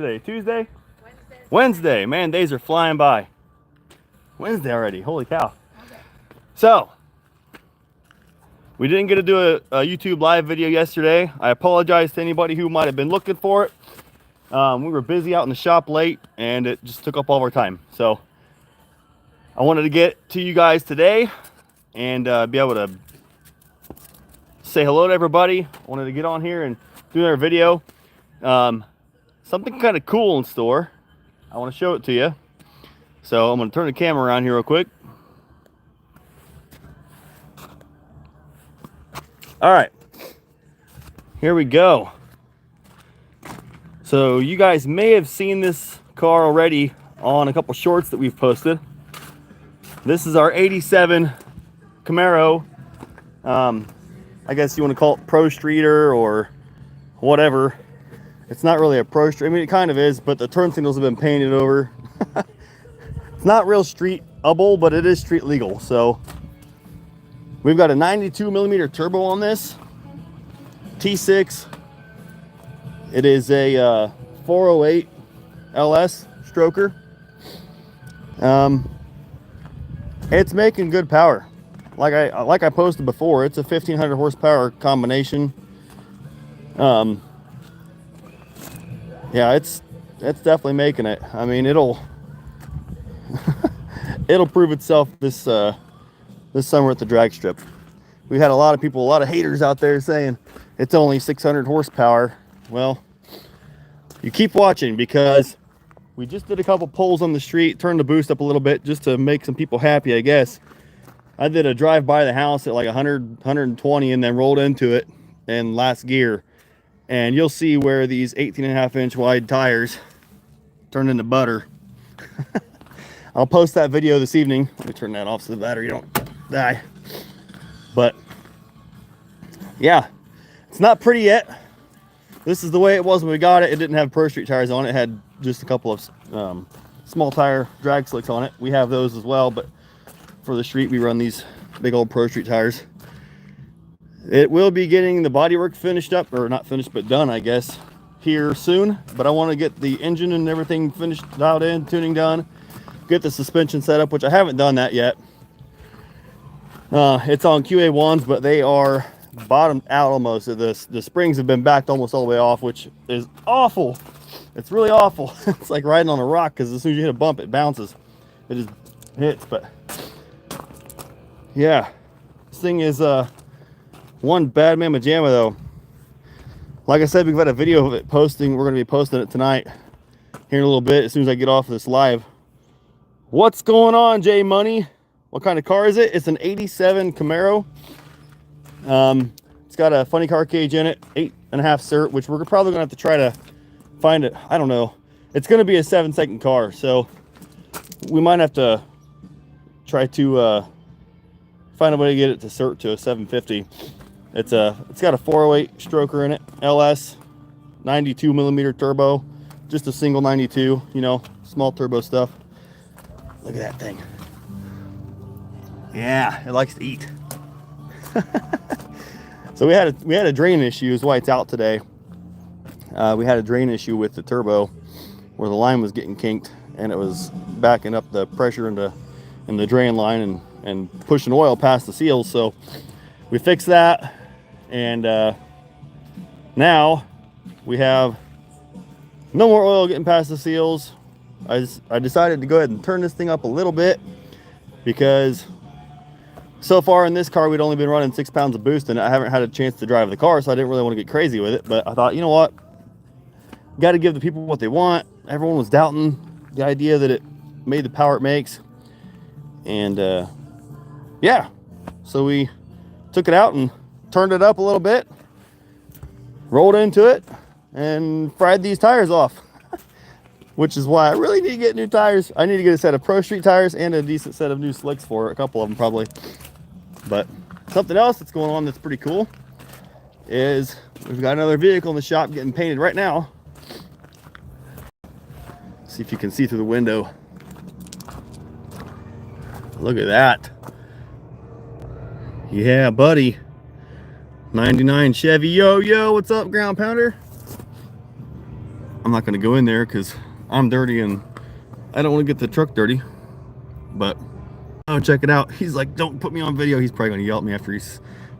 today? Tuesday? Wednesday. Man, days are flying by. Wednesday already. Holy cow. Okay. So, we didn't get to do a YouTube live video yesterday. I apologize to anybody who might have been looking for it. We were busy out in the shop late, and it just took up all of our time. So, I wanted to get to you guys today and be able to say hello to everybody. I wanted to get on here and do another video. Something kind of cool in store. I want to show it to you. So I'm going to turn the camera around here real quick. All right, here we go. So you guys may have seen this car already on a couple shorts that we've posted. This is our 87 Camaro. I guess you want to call it Pro Streeter or whatever. It's not really a Pro Street. I mean, it kind of is, but the turn signals have been painted over. It's not real street-able, but it is street legal. So we've got a 92 millimeter turbo on this T6. It is a 408 LS stroker. It's making good power. Like I posted before, it's a 1500 horsepower combination. Yeah, it's definitely making it. I mean, it'll prove itself this summer at the drag strip. We had a lot of people, a lot of haters out there saying it's only 600 horsepower. Well, you keep watching, because we just did a couple pulls on the street, turned the boost up a little bit just to make some people happy, I guess. I did a drive by the house at like 100, 120 and then rolled into it in last gear. And you'll see where these 18.5-inch wide tires turn into butter. I'll post that video this evening. Let me turn that off so the battery don't die. But yeah, it's not pretty yet. This is the way it was when we got it. It didn't have Pro Street tires on it. It had just a couple of small tire drag slicks on it. We have those as well, but for the street we run these big old Pro Street tires. It will be getting the bodywork finished up, or not finished but done, I guess, here soon. But I want to get the engine and everything finished, dialed in, tuning done, get the suspension set up, which I haven't done that yet. It's on QA1s, but they are bottomed out almost. The springs have been backed almost all the way off, which is awful. It's really awful. It's like riding on a rock, because as soon as you hit a bump, it bounces. It just hits. But yeah, this thing is one bad mamma jamma though. Like I said, we've got a video of it posting. We're going to be posting it tonight here in a little bit as soon as I get off of this live. What's going on, J Money? What kind of car is it? It's an 87 Camaro. It's got a funny car cage in it, 8.5 cert, which we're probably gonna have to try to find it. I don't know. It's gonna be a 7-second car, so we might have to try to find a way to get it to cert to a 750. It's got a 408 stroker in it, LS, 92 millimeter turbo, just a single 92, you know, small turbo stuff. Look at that thing. Yeah, it likes to eat. So we had a drain issue, is why it's out today. We had a drain issue with the turbo where the line was getting kinked and it was backing up the pressure in the drain line and pushing oil past the seals. So we fixed that, and now we have no more oil getting past the seals. I decided to go ahead and turn this thing up a little bit, because so far in this car we'd only been running 6 pounds of boost, and I haven't had a chance to drive the car, so I didn't really want to get crazy with it. But I thought, you know what, got to give the people what they want. Everyone was doubting the idea that it made the power it makes, and yeah, so we took it out and turned it up a little bit, rolled into it, and fried these tires off. Which is why I really need to get new tires. I need to get a set of Pro Street tires and a decent set of new slicks for it, a couple of them probably. But something else that's going on that's pretty cool is we've got another vehicle in the shop getting painted right now. See if you can see through the window. Look at that. Yeah, buddy. 99 Chevy. Yo, what's up, ground pounder? I'm not going to go in there because I'm dirty and I don't want to get the truck dirty. But oh, check it out. He's like, don't put me on video. He's probably going to yell at me after he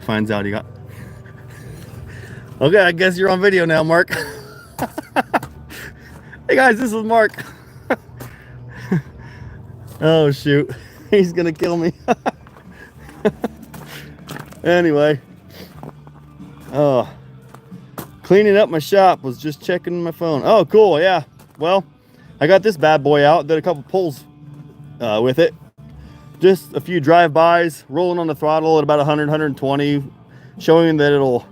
finds out he got. Okay, I guess you're on video now, Mark. Hey guys, this is Mark. Oh shoot, he's gonna kill me. Anyway, cleaning up my shop, was just checking my phone. Oh cool, yeah. Well, I got this bad boy out, did a couple pulls with it. Just a few drive-bys, rolling on the throttle at about 100, 120, showing that it'll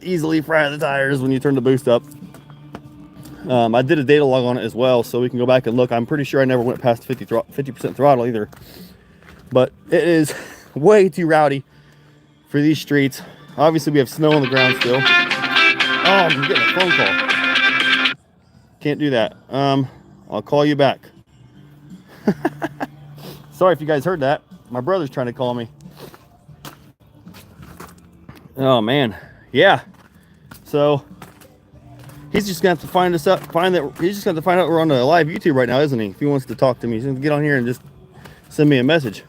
easily fry the tires when you turn the boost up. I did a data log on it as well, so we can go back and look. I'm pretty sure I never went past 50% throttle either. But it is way too rowdy for these streets. Obviously, we have snow on the ground still. Oh, I'm getting a phone call. Can't do that. I'll call you back. Sorry if you guys heard that. My brother's trying to call me. Oh, man. Yeah. So he's just gonna have to find us up, he's just gonna have to find out we're on a live YouTube right now, isn't he? If he wants to talk to me, he's gonna get on here and just send me a message.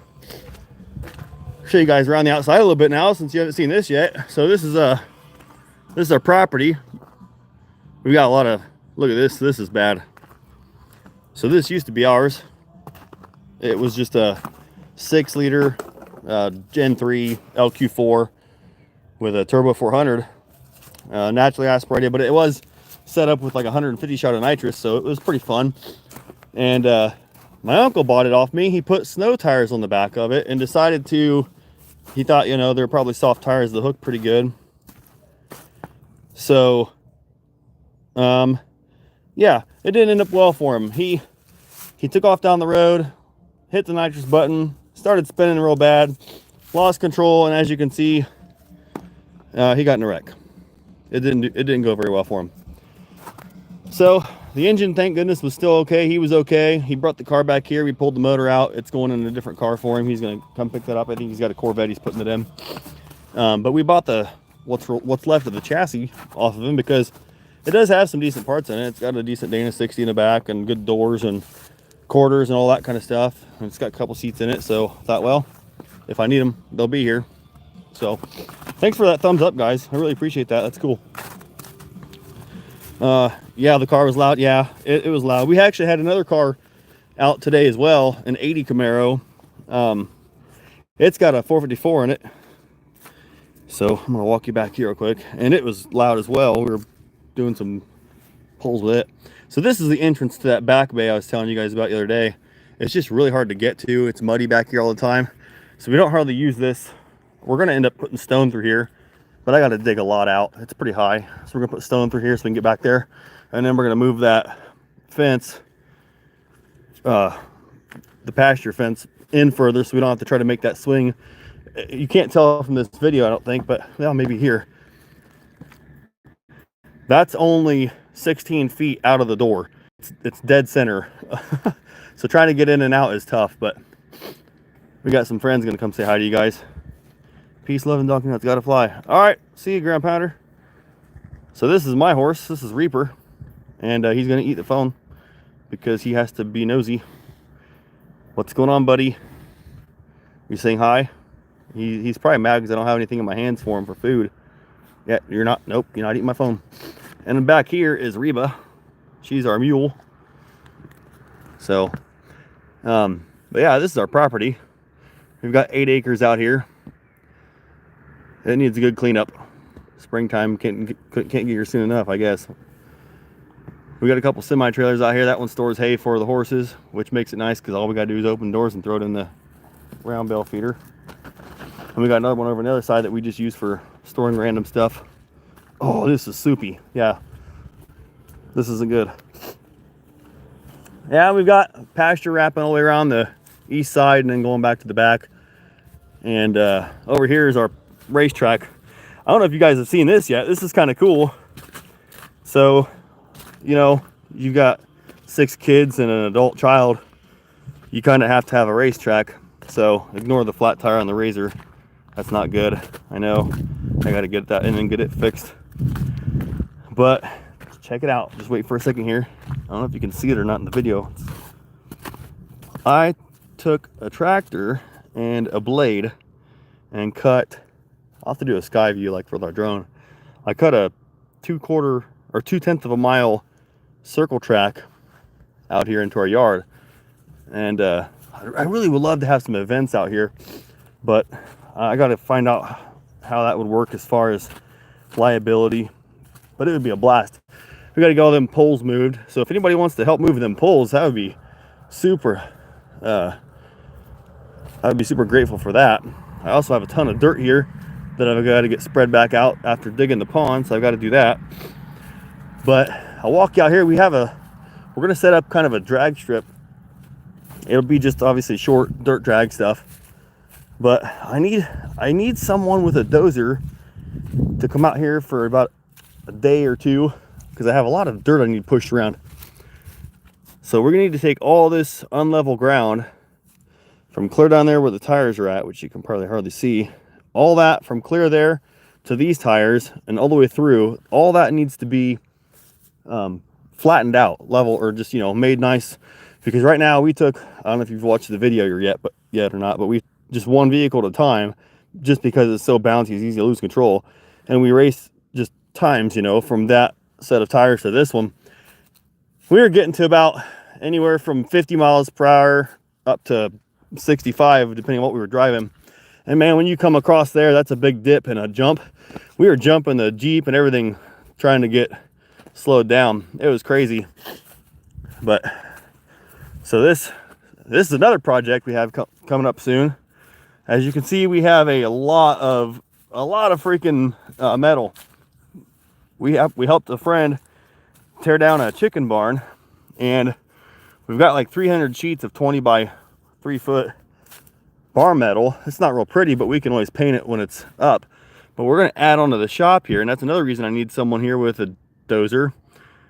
Show you guys around the outside a little bit now, since you haven't seen this yet. So this is our property. We got a lot of, look at this. This is bad. So this used to be ours. It was just a 6-liter Gen 3 LQ4 with a turbo 400, naturally aspirated, but it was set up with like 150 shot of nitrous, so it was pretty fun. And my uncle bought it off me. He put snow tires on the back of it and decided to, he thought, you know, they're probably soft tires that hook pretty good. So yeah, it didn't end up well for him. He took off down the road, hit the nitrous button, started spinning real bad, lost control, and as you can see, he got in a wreck. It didn't go very well for him. So the engine, thank goodness, was still okay. He was okay. He brought the car back here. We pulled the motor out. It's going in a different car for him. He's going to come pick that up. I think he's got a Corvette. He's putting it in. But we bought the what's left of the chassis off of him because it does have some decent parts in it. It's got a decent Dana 60 in the back and good doors and quarters and all that kind of stuff. And it's got a couple seats in it. So I thought, well, if I need them, they'll be here. So thanks for that thumbs up, guys. I really appreciate that. That's cool. Yeah, the car was loud. Yeah, it was loud. We actually had another car out today as well, an 80 Camaro. It's got a 454 in it. So I'm gonna walk you back here real quick. And it was loud as well. We were doing some pulls with it. So this is the entrance to that back bay I was telling you guys about the other day. It's just really hard to get to. It's muddy back here all the time. So we don't hardly use this. We're gonna end up putting stone through here, but I got to dig a lot out. It's pretty high. So we're gonna put stone through here so we can get back there. And then we're gonna move that fence, the pasture fence, in further so we don't have to try to make that swing. You can't tell from this video, I don't think, but well, maybe here. That's only 16 feet out of the door. It's dead center. So trying to get in and out is tough, but we got some friends gonna come say hi to you guys. Peace, love, and donkey nuts. Gotta fly. All right, see you, Grand Pounder. So this is my horse. This is Reaper, and he's gonna eat the phone because he has to be nosy. What's going on, buddy? You saying hi? He's probably mad because I don't have anything in my hands for him for food. Yeah, you're not. Nope, you're not eating my phone. And then back here is Reba. She's our mule. So, but yeah, this is our property. We've got 8 acres out here. It needs a good cleanup. Springtime can't get here soon enough, I guess. We got a couple semi trailers out here. That one stores hay for the horses, which makes it nice because all we gotta do is open doors and throw it in the round bale feeder. And we got another one over on the other side that we just use for storing random stuff. Oh, this is soupy. Yeah, this isn't good. Yeah, we've got pasture wrapping all the way around the east side and then going back to the back. And over here is our racetrack. I don't know if you guys have seen this yet. This is kind of cool. So, you know, you've got 6 kids and an adult child. You kind of have to have a racetrack. So ignore the flat tire on the Razor. That's not good. I know. I got to get that in and get it fixed. But check check it out. Just wait for a second here. I don't know if you can see it or not in the video. I took a tractor and a blade and cut, I'll have to do a sky view like for our drone. I cut a 2/10 of a mile circle track out here into our yard. And I really would love to have some events out here, but I got to find out how that would work as far as liability, but it would be a blast. We got to get all them poles moved. So if anybody wants to help move them poles, that would be super, I'd be super grateful for that. I also have a ton of dirt here that I've got to get spread back out after digging the pond, so I've got to do that. But I'll walk you out here. We're going to set up kind of a drag strip. It'll be just obviously short dirt drag stuff. But I need someone with a dozer to come out here for about a day or two, because I have a lot of dirt I need pushed around. So we're gonna need to take all this unlevel ground from clear down there where the tires are at, which you can probably hardly see, all that from clear there to these tires and all the way through. All that needs to be flattened out, level, or just, you know, made nice. Because right now we took, I don't know if you've watched the video yet or not, but we just one vehicle at a time, just because it's so bouncy, it's easy to lose control. And we race just times, you know, from that set of tires to this one. We were getting to about anywhere from 50 miles per hour up to 65, depending on what we were driving. And man, when you come across there, that's a big dip and a jump. We were jumping the Jeep and everything, trying to get slowed down. It was crazy. But so this is another project we have coming up soon. As you can see, we have a lot of freaking metal. We helped a friend tear down a chicken barn, and we've got like 300 sheets of 20 by 3 foot bar metal. It's not real pretty, but we can always paint it when it's up. But we're going to add on to the shop here, and that's another reason I need someone here with a dozer,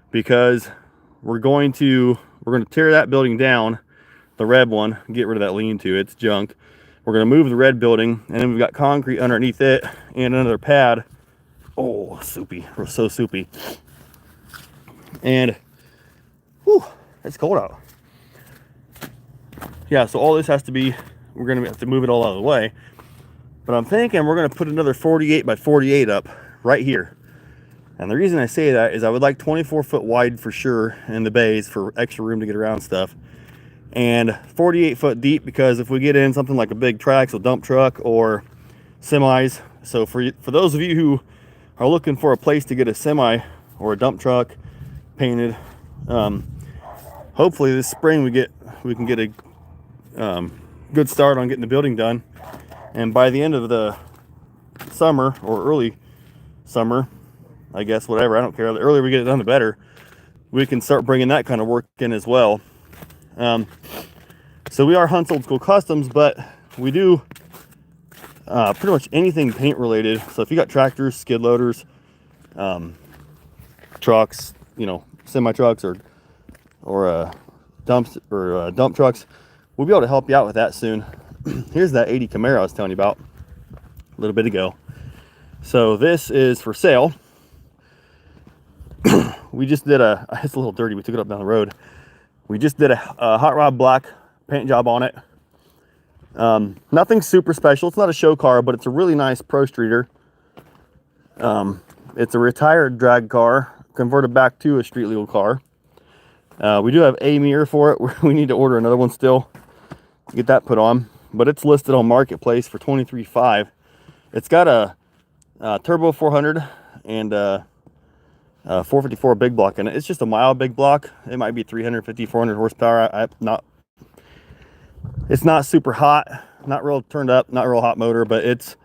because we're going to tear that building down, the red one, get rid of that lean-to. It's junk. We're going to move the red building, and then we've got concrete underneath it and another pad. Oh, soupy. We're so soupy. And, whew, it's cold out. Yeah, so all this has to be, we're going to have to move it all out of the way. But I'm thinking we're going to put another 48 by 48 up right here. And the reason I say that is I would like 24 foot wide for sure in the bays for extra room to get around stuff. And 48 foot deep, because if we get in something like a big so dump truck or semis. So for those of you who are looking for a place to get a semi or a dump truck painted, hopefully this spring we can get a good start on getting the building done. And by the end of the summer or early summer, I guess, whatever, I don't care, the earlier we get it done the better, we can start bringing that kind of work in as well. So we are Hunt's Old School Customs, but we do pretty much anything paint related. So if you got tractors, skid loaders, trucks, you know, semi trucks or dump trucks, we'll be able to help you out with that soon. Here's that 80 Camaro I was telling you about a little bit ago. So this is for sale. We just did it's a little dirty, we took it up down the road. We just did a hot rod black paint job on it. Nothing super special. It's not a show car, but it's a really nice pro streeter. It's a retired drag car converted back to a street legal car. We do have a mirror for it. We need to order another one still to get that put on, but it's listed on Marketplace for $23,500. It's got a turbo 400 and 454 big block in it. It's just a mild big block. It might be 350, 400 horsepower. It's not super hot, not real turned up, not real hot motor, but it's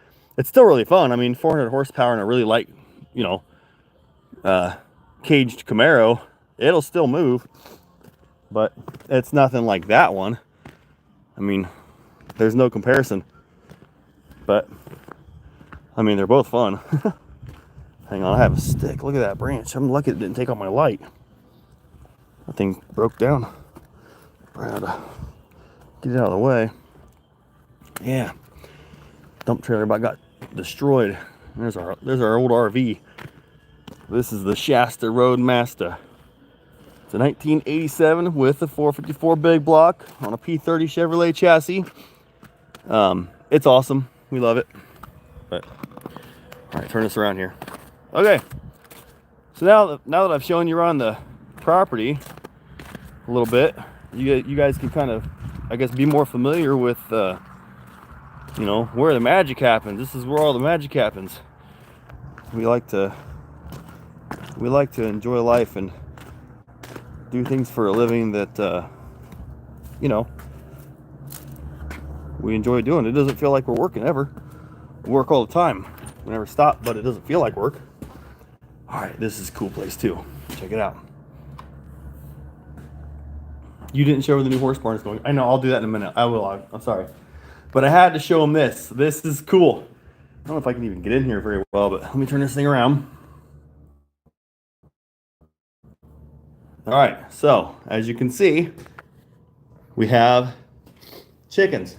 still really fun. I mean, 400 horsepower and a really light, you know, caged Camaro, it'll still move, but it's nothing like that one. I mean, there's no comparison, but I mean, they're both fun. Hang on, I have a stick. Look at that branch. I'm lucky it didn't take out my light. That thing broke down. Trying to get it out of the way. Yeah. Dump trailer about got destroyed. There's our old RV. This is the Shasta Roadmaster. It's a 1987 with a 454 big block on a P30 Chevrolet chassis. It's awesome. We love it. But all right, turn this around here. Okay. So now that I've shown you around the property a little bit, you guys can kind of, I guess, be more familiar with, you know, where the magic happens. This is where all the magic happens. We like to enjoy life and do things for a living that, you know, we enjoy doing. It doesn't feel like we're working ever. We work all the time. We never stop, but it doesn't feel like work. All right, this is a cool place too. Check it out. You didn't show where the new horse barn is going. I know, I'll do that in a minute. I will. I'm sorry. But I had to show them this. This is cool. I don't know if I can even get in here very well, but let me turn this thing around. All right, so as you can see, we have chickens.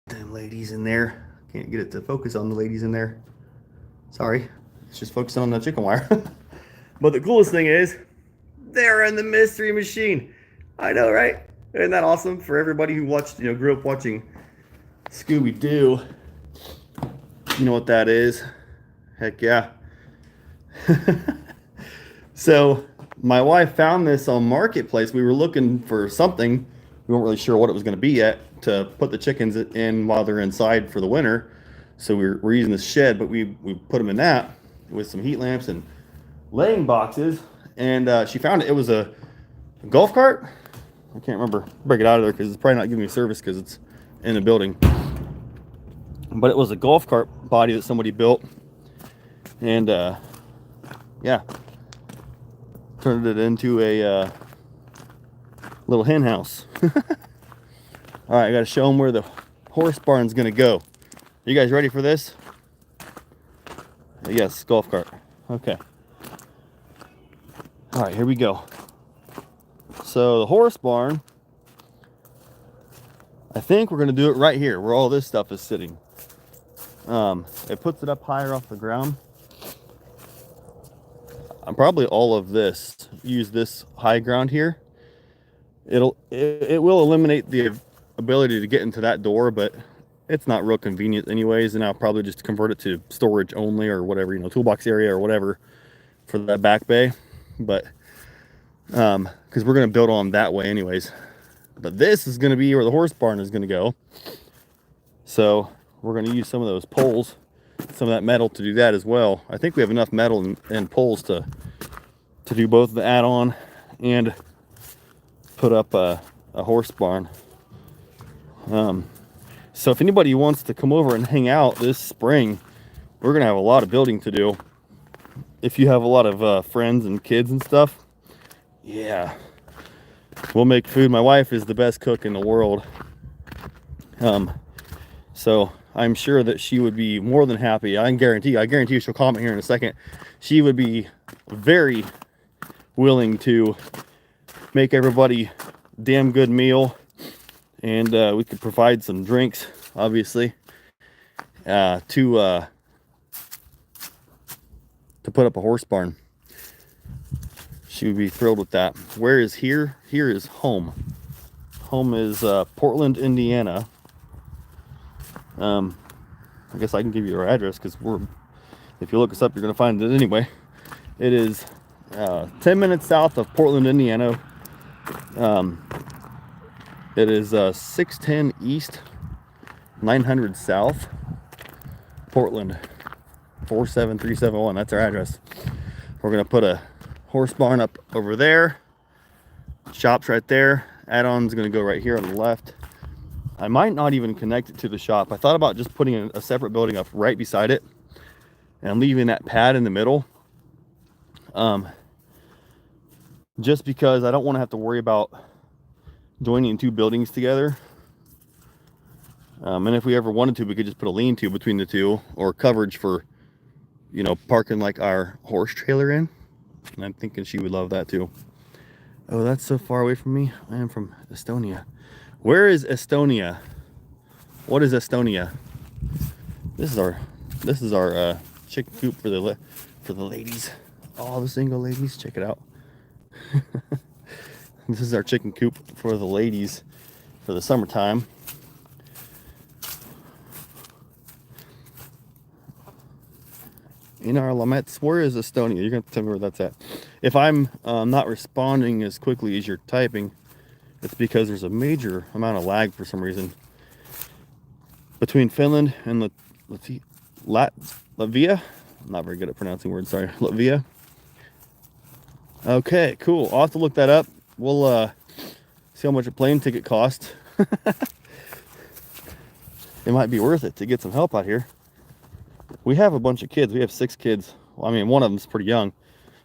Them ladies in there. Can't get it to focus on the ladies in there. Sorry, it's just focusing on the chicken wire. But the coolest thing is, they're in the mystery machine. I know, right? Isn't that awesome for everybody who watched, you know, grew up watching Scooby-Doo? You know what that is? Heck yeah. So my wife found this on Marketplace. We were looking for something. We weren't really sure what it was going to be yet to put the chickens in while they're inside for the winter. So we're using this shed, but we put them in that with some heat lamps and laying boxes. And she found it. It was a golf cart. I can't remember. Break it out of there because it's probably not giving me service because it's in the building. But it was a golf cart body that somebody built. And yeah, turned it into a little hen house. All right, I got to show them where the horse barn's going to go. You guys ready for this? Yes, golf cart. Okay. All right, here we go. So the horse barn, I think we're going to do it right here where all this stuff is sitting. It puts it up higher off the ground. I'm probably all of this, use this high ground here. It will eliminate the ability to get into that door, but it's not real convenient anyways, and I'll probably just convert it to storage only or whatever, you know, toolbox area or whatever for that back bay. But because we're going to build on that way anyways. But this is going to be where the horse barn is going to go. So we're going to use some of those poles, some of that metal to do that as well. I think we have enough metal and poles to do both the add-on and put up a horse barn. So if anybody wants to come over and hang out this spring, we're going to have a lot of building to do. If you have a lot of friends and kids and stuff, yeah, we'll make food. My wife is the best cook in the world. So I'm sure that she would be more than happy. I guarantee you she'll comment here in a second. She would be very willing to make everybody a damn good meal. And we could provide some drinks, obviously, to put up a horse barn. She would be thrilled with that. Where is here? Here is home. Home is Portland, Indiana. I guess I can give you our address because if you look us up, you're going to find it anyway. It is 10 minutes south of Portland, Indiana. It is 610 East, 900 South, Portland, 47371. That's our address. We're going to put a horse barn up over there. Shop's right there. Add-on's going to go right here on the left. I might not even connect it to the shop. I thought about just putting a separate building up right beside it and leaving that pad in the middle. Just because I don't want to have to worry about joining two buildings together. And if we ever wanted to, we could just put a lean-to between the two, or coverage for, you know, parking like our horse trailer in. And I'm thinking she would love that too. Oh, that's so far away from me. I am from Estonia. Where is Estonia? What is Estonia? This is our chicken coop for for the ladies. All the single ladies, check it out. This is our chicken coop for the ladies for the summertime. In our Lamettes, where is Estonia? You're going to tell me where that's at. If I'm not responding as quickly as you're typing, it's because there's a major amount of lag for some reason between Finland and Latvia. I'm not very good at pronouncing words, sorry. Latvia. Okay, cool. I'll have to look that up. We'll see how much a plane ticket costs. It might be worth it to get some help out here. We have a bunch of kids. We have 6 kids. Well, I mean, one of them's pretty young.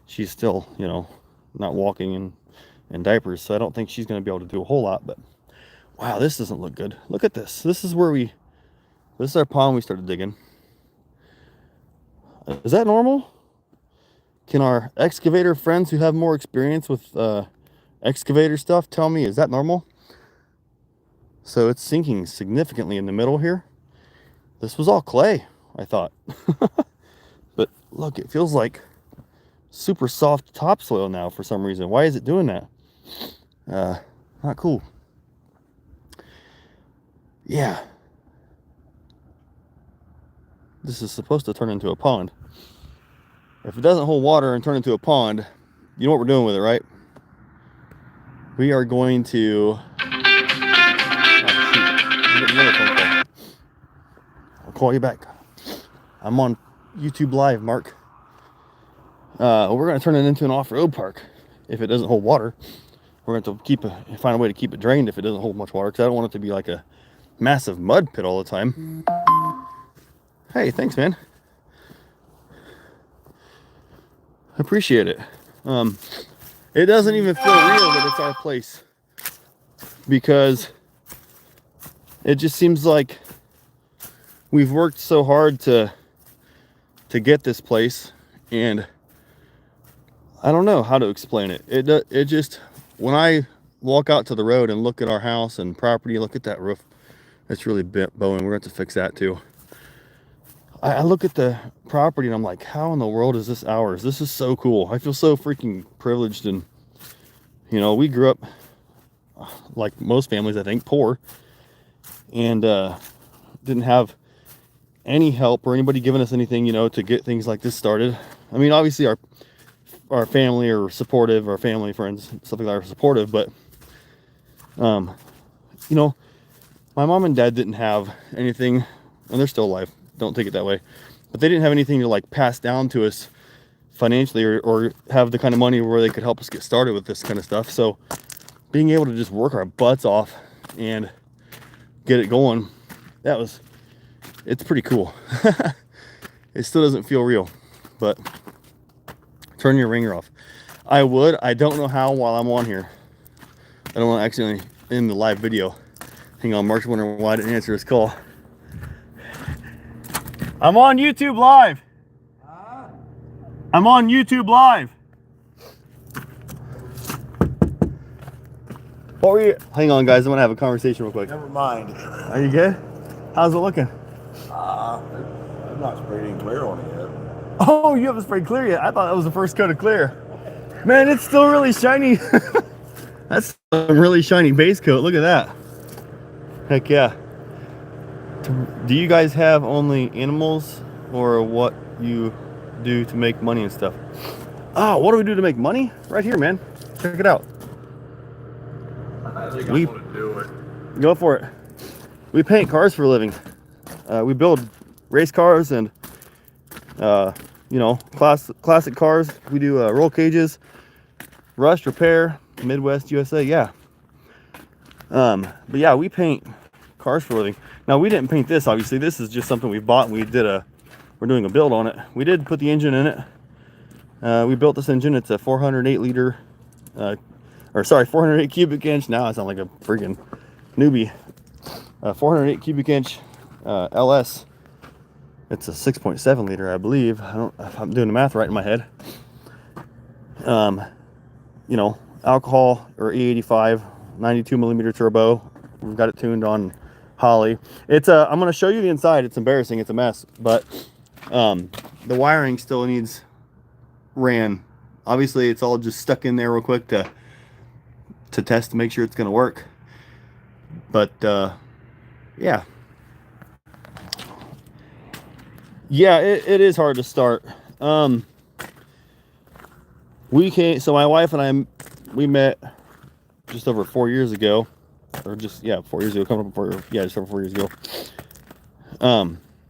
She's still, you know, not walking in diapers, so I don't think she's going to be able to do a whole lot. But wow, this doesn't look good. Look at this. This is our pond we started digging. Is that normal? Can our excavator friends who have more experience with excavator stuff tell me, is that normal? So it's sinking significantly in the middle here. This was all clay, I thought. But look, it feels like super soft topsoil now for some reason. Why is it doing that? Not cool. Yeah. This is supposed to turn into a pond. If it doesn't hold water and turn into a pond, you know what we're doing with it, right? We are going to... I'll call you back. I'm on YouTube Live, Mark. We're going to turn it into an off-road park if it doesn't hold water. We're going to find a way to keep it drained if it doesn't hold much water, because I don't want it to be like a massive mud pit all the time. Hey, thanks, man. Appreciate it. It doesn't even feel real that it's our place, because it just seems like we've worked so hard to get this place, and I don't know how to explain it. It just, when I walk out to the road and look at our house and property, look at that roof. It's really bowing. We're going to have to fix that too. I look at the property and I'm like, how in the world is this ours? This is so cool. I feel so freaking privileged. And, you know, we grew up, like most families, I think, poor. And didn't have any help or anybody giving us anything, you know, to get things like this started. I mean, obviously our family are supportive, our family, friends, stuff like that are supportive. But, you know, my mom and dad didn't have anything, and they're still alive. Don't take it that way, but they didn't have anything to like pass down to us financially, or have the kind of money where they could help us get started with this kind of stuff. So being able to just work our butts off and get it going, it's pretty cool. It still doesn't feel real, but turn your ringer off. I don't know how while I'm on here. I don't want to accidentally end the live video. Hang on, Mark's wondering why I didn't answer his call. I'm on YouTube Live. I'm on YouTube Live. What were you? Hang on, guys. I want to have a conversation real quick. Never mind. Are you good? How's it looking? I'm not spraying clear on it yet. Oh, you haven't sprayed clear yet. I thought that was the first coat of clear. Man, it's still really shiny. That's a really shiny base coat. Look at that. Heck yeah. Do you guys have only animals, or what you do to make money and stuff? Oh, what do we do to make money? Right here, man. Check it out. I think I want to do it. Go for it. We paint cars for a living. We build race cars and, you know, classic cars. We do roll cages, rust repair, Midwest USA. Yeah. But yeah, we paint cars for a living. Now, we didn't paint this, obviously. This is just something we bought, and we're doing a build on it. We did put the engine in it. We built this engine. It's a 408 liter, 408 cubic inch. Now I sound like a freaking newbie. 408 cubic inch LS. It's a 6.7 liter, I believe. I don't know if I'm doing the math right in my head. You know, alcohol or E85, 92 millimeter turbo. We've got it tuned on Holly. It's I'm going to show you the inside. It's embarrassing. It's a mess, but the wiring still needs ran. Obviously, it's all just stuck in there real quick to test to make sure it's going to work. But yeah, it is hard to start. So my wife and I, we met just over 4 years ago, or just 4 years ago, coming up on just over 4 years ago.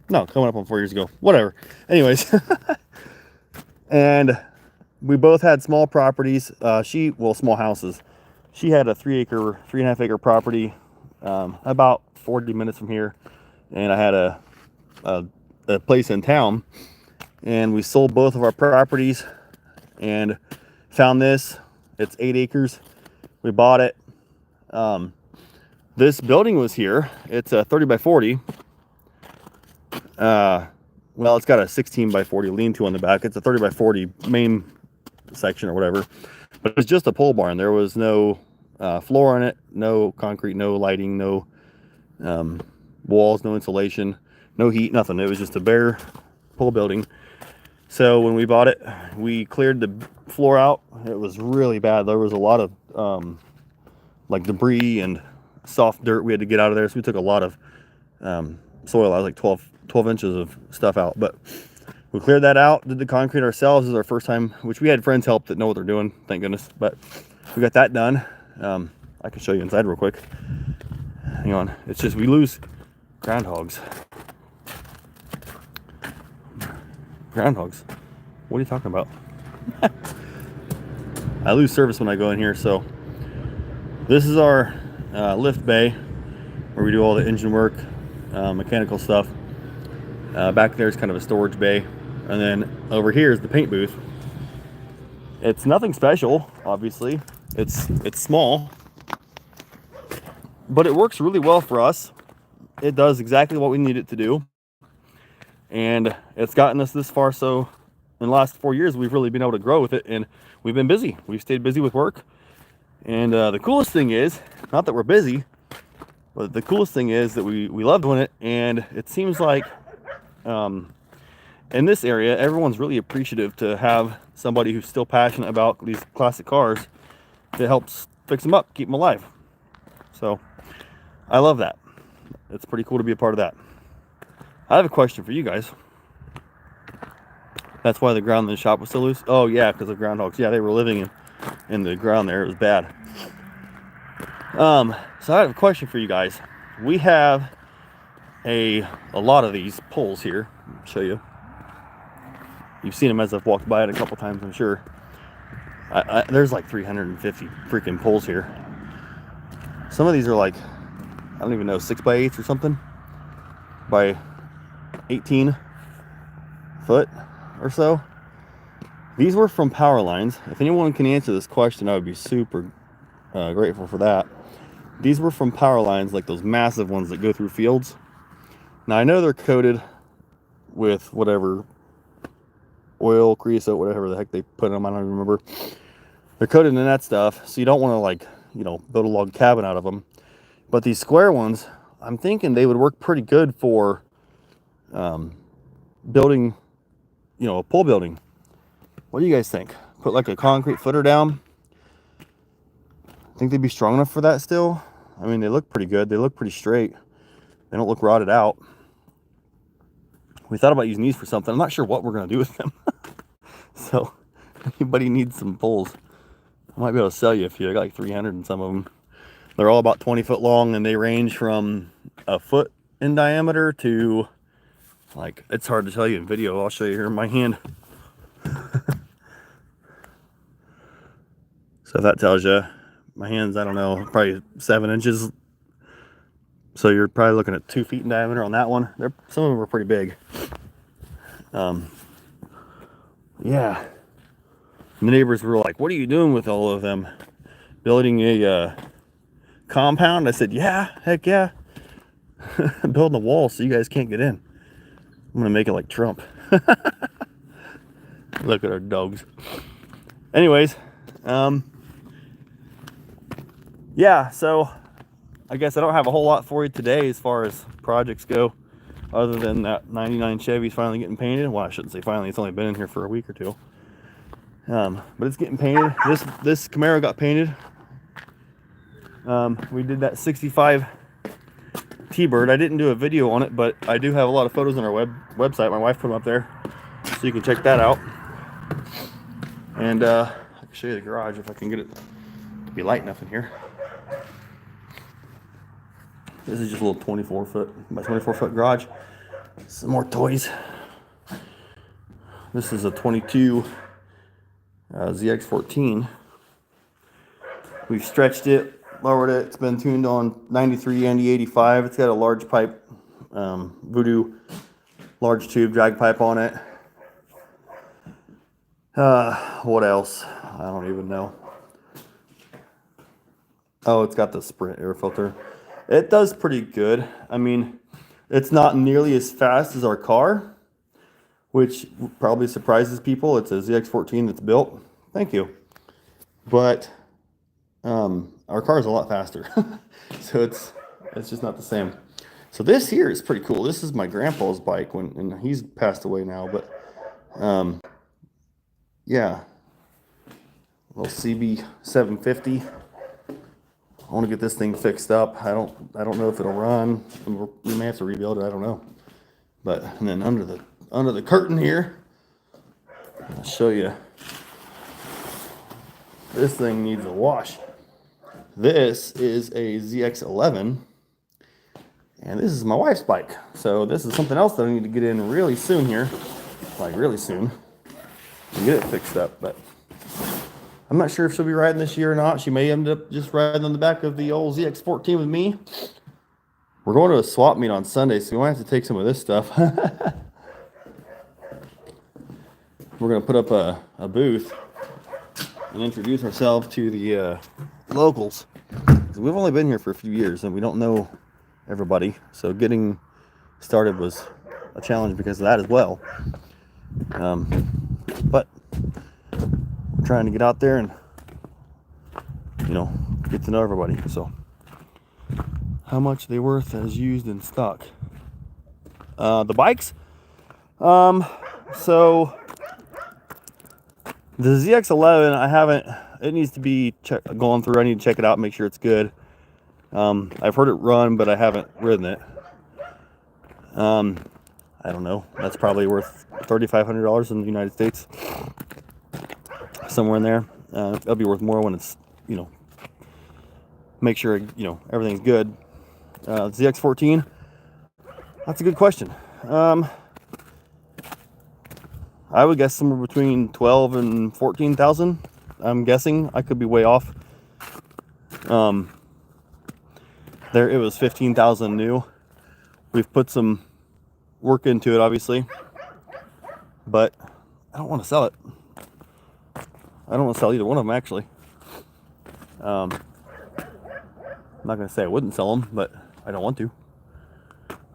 No, coming up on 4 years ago, whatever. Anyways, and we both had small properties. Small houses. She had a 3.5 acre property, about 40 minutes from here, and I had a place in town, and we sold both of our properties and found this. It's 8 acres. We bought it. This building was here. It's a 30 by 40. Well, it's got a 16 by 40 lean-to on the back. It's a 30 by 40 main section or whatever, but it's just a pole barn. There was no floor in it, no concrete, no lighting, no walls, no insulation, no heat, nothing. It was just a bare pole building. So when we bought it, we cleared the floor out. It was really bad. There was a lot of like debris and soft dirt we had to get out of there. So we took a lot of soil. I was like 12 inches of stuff out, but we cleared that out, did the concrete ourselves. This is our first time, which we had friends help that know what they're doing, thank goodness. But we got that done. I can show you inside real quick. Hang on. It's just we lose groundhogs. Groundhogs. What are you talking about? I lose service when I go in here. So this is our lift bay where we do all the engine work, mechanical stuff. Back there is kind of a storage bay, and then over here is the paint booth. It's nothing special, obviously. It's small, but it works really well for us. It does exactly what we need it to do, and it's gotten us this far. So in the last 4 years, we've really been able to grow with it, and we've been busy. We've stayed busy with work, and the coolest thing is, not that we're busy, but the coolest thing is that we love doing it, and it seems like in this area, everyone's really appreciative to have somebody who's still passionate about these classic cars that helps fix them up, keep them alive. So I love that. It's pretty cool to be a part of that. I have a question for you guys. That's why the ground in the shop was so loose? Oh yeah, because of groundhogs. Yeah, they were living in the ground there. It was bad. So I have a question for you guys. We have a lot of these poles here. I'll show you. You've seen them as I've walked by it a couple times, I'm sure. There's like 350 freaking poles here. Some of these are like, I don't even know, 6 by 8 or something, by 18 foot or so. These were from power lines. If anyone can answer this question, I would be super grateful for that. These were from power lines, like those massive ones that go through fields. Now I know they're coated with whatever oil, creosote, whatever the heck they put in them, I don't even remember. They're coated in that stuff, so you don't want to, like, you know, build a log cabin out of them. But these square ones, I'm thinking they would work pretty good for building, you know, a pole building. What do you guys think? Put like a concrete footer down. Think they'd be strong enough for that still? I mean, they look pretty good. They look pretty straight. They don't look rotted out. We thought about using these for something. I'm not sure what we're going to do with them. So, if anybody needs some poles, I might be able to sell you a few. I got like 300 in some of them. They're all about 20 foot long, and they range from a foot in diameter to, like, it's hard to tell you in video. I'll show you here in my hand. So if that tells you, my hand's, I don't know, probably 7 inches. So you're probably looking at 2 feet in diameter on that one. Some of them are pretty big. Yeah. And the neighbors were like, what are you doing with all of them? Building a compound? I said, yeah, heck yeah. I'm building a wall so you guys can't get in. I'm going to make it like Trump. Look at our dogs. Anyways, yeah, so I guess I don't have a whole lot for you today as far as projects go, other than that 99 Chevy's finally getting painted. Well, I shouldn't say finally, it's only been in here for a week or two. But it's getting painted. This Camaro got painted. We did that 65 T-Bird. I didn't do a video on it, but I do have a lot of photos on our website. My wife put them up there, so you can check that out. And I can show you the garage if I can get it to be light enough in here. This is just a little 24 foot by 24 foot garage. Some more toys. This is a 22 ZX14. We've stretched it, lowered it. It's been tuned on 93 and 85. It's got a large pipe, Voodoo large tube drag pipe on it. What else? I don't even know. Oh, it's got the Sprint air filter. It does pretty good. I mean, it's not nearly as fast as our car, which probably surprises people. It's a ZX14 that's built. Thank you. But our car is a lot faster. So it's just not the same. So this here is pretty cool. This is my grandpa's bike and he's passed away now, but yeah. Little CB 750. I want to get this thing fixed up. I don't know if it'll run. We may have to rebuild it. I don't know. But and then under the curtain here, I'll show you. This thing needs a wash. This is a ZX11, and this is my wife's bike. So this is something else that I need to get in really soon here, like really soon, and get it fixed up. But I'm not sure if she'll be riding this year or not. She may end up just riding on the back of the old ZX14 with me. We're going to a swap meet on Sunday, so we might have to take some of this stuff. We're going to put up a booth and introduce ourselves to the locals. We've only been here for a few years, and we don't know everybody. So getting started was a challenge because of that as well. But we're trying to get out there and, you know, get to know everybody. So how much are they worth as used in stock? The bikes? So the ZX11, I haven't, it needs to be going through. I need to check it out, make sure it's good. I've heard it run, but I haven't ridden it. I don't know. That's probably worth $3,500 in the United States. Somewhere in there. It'll be worth more when it's, you know, make sure, you know, everything's good. ZX14, that's a good question. I would guess somewhere between 12 and 14,000. I'm guessing. I could be way off. There it was 15,000 new. We've put some work into it, obviously, but I don't want to sell it. I don't want to sell either one of them, actually. I'm not going to say I wouldn't sell them, but I don't want to.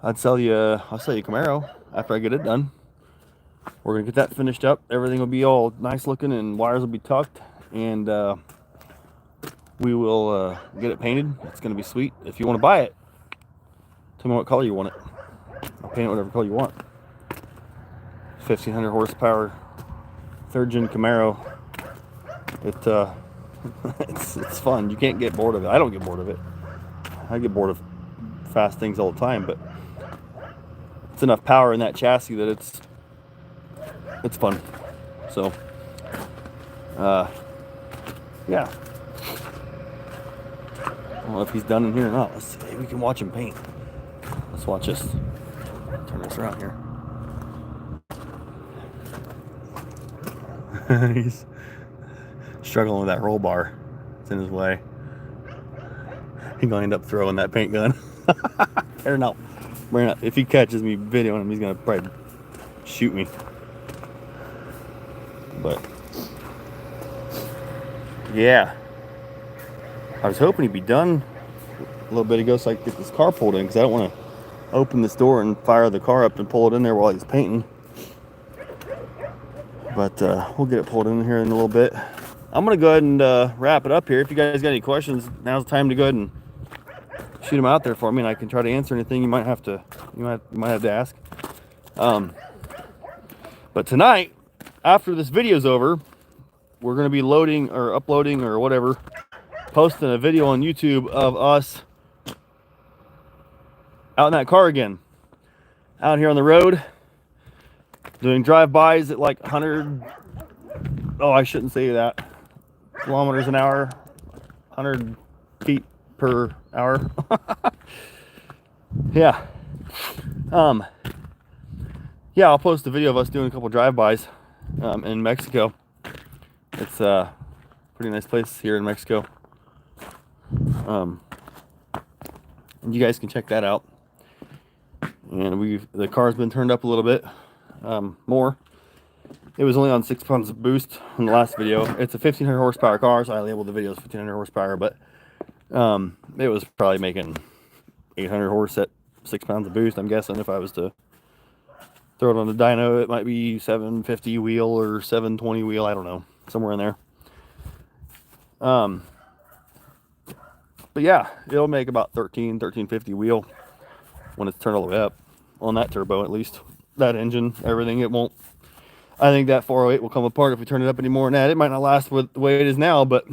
I'll sell you Camaro after I get it done. We're going to get that finished up. Everything will be all nice looking and wires will be tucked. And we will get it painted. It's going to be sweet. If you want to buy it, tell me what color you want it. I'll paint it whatever color you want. 1,500 horsepower, 3rd gen Camaro. It's fun. You can't get bored of it. I don't get bored of it. I get bored of fast things all the time, but it's enough power in that chassis that it's fun. So yeah. I don't know if he's done in here or not. Let's see. Maybe we can watch him paint. Let's watch this. Turn this around here. He's struggling with that roll bar. It's in his way. He's gonna end up throwing that paint gun. Or no. If he catches me videoing him, he's gonna probably shoot me. But yeah, I was hoping he'd be done a little bit ago so I could get this car pulled in, because I don't want to open this door and fire the car up and pull it in there while he's painting. But we'll get it pulled in here in a little bit. I'm gonna go ahead and wrap it up here. If you guys got any questions, now's the time to go ahead and shoot them out there for me, and I can try to answer anything you might have to ask. But tonight, after this video's over, we're going to be loading or uploading or whatever, posting a video on YouTube of us out in that car again, out here on the road, doing drive-bys at like 100, oh, I shouldn't say that, kilometers an hour, 100 feet per hour. Yeah. Yeah, I'll post a video of us doing a couple drive-bys in Mexico. It's a pretty nice place here in Mexico. And you guys can check that out. And the car's been turned up a little bit more. It was only on 6 pounds of boost in the last video. It's a 1500 horsepower car, so I labeled the video as 1500 horsepower, but it was probably making 800 horse at 6 pounds of boost. I'm guessing if I was to throw it on the dyno, it might be 750 wheel or 720 wheel. I don't know, somewhere in there. But yeah, it'll make about 1350 wheel when it's turned all the way up on that turbo, at least. That engine, everything, it won't. I think that 408 will come apart if we turn it up any more than that. It might not last with the way it is now, but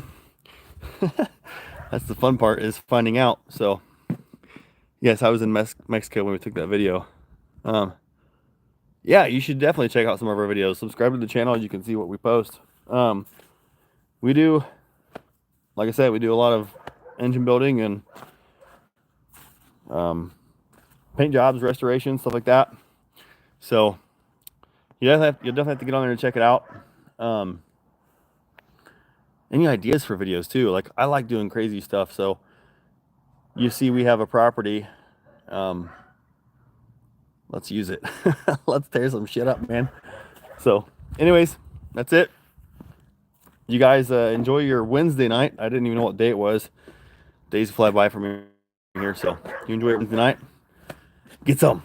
that's the fun part, is finding out. So yes, I was in Mexico when we took that video. Yeah, you should definitely check out some of our videos. Subscribe to the channel. You can see what we post. We do, like I said, we do a lot of engine building and paint jobs, restoration, stuff like that. So you'll definitely have to get on there and check it out. Any ideas for videos too? Like, I like doing crazy stuff. So you see we have a property. Let's use it. Let's tear some shit up, man. So anyways, that's it. You guys enjoy your Wednesday night. I didn't even know what day it was. Days fly by for me here. So you enjoy it Wednesday night. Get some.